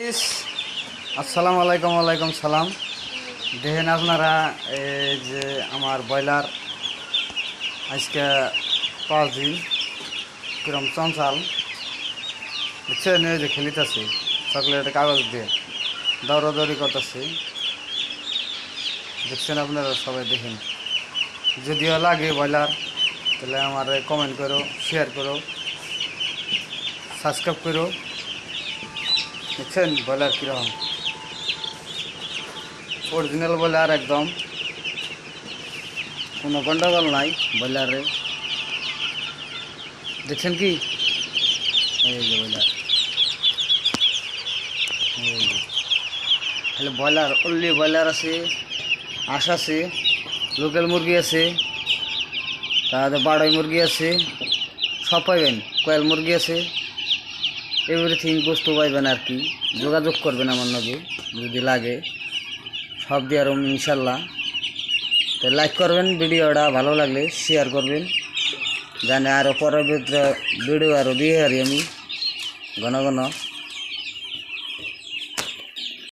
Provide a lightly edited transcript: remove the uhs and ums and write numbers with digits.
আসসালামু আলাইকুম ওয়ালাইকুম সালাম। দেখেন আপনারা এই যে আমার ব্রয়লার আজকে 5 দিন কিরম চঞ্চাল বুঝছেন, এই যে খেলিতেছে চকলেটের কাগজ দিয়ে দৌড়াদৌড়ি করতেছে। দেখছেন আপনারা সবাই, দেখেন যদিও লাগে ব্রয়লার তাহলে আমার কমেন্ট করো, শেয়ার করো, সাবস্ক্রাইব করো। দেখছেন ব্রয়লার কীরকম অরিজিনাল ব্রয়লার, একদম কোনো গন্ডগোল নাই ব্রয়লারে। দেখছেন কি এই যে ব্রয়লার, এই যে তাহলে ব্রয়লার অনলি ব্রয়লার আছে, হাঁস আছে, লোকাল মুরগি আছে, তারপরে বাড়াই মুরগি আছে, সব পাইবেন, কয়েল মুরগি আছে, এভরিথিং বস্তু পাইবেন আর কি। যোগাযোগ করবেন আমার নগে যদি লাগে, সব দিয়ে আরো ইনশাল্লাহ। তো লাইক করবেন, ভিডিওটা ভালো লাগলে শেয়ার করবেন, জানে আরও পরবর্তী ভিডিও আরও দিয়ে হারি আমি ঘন ঘন।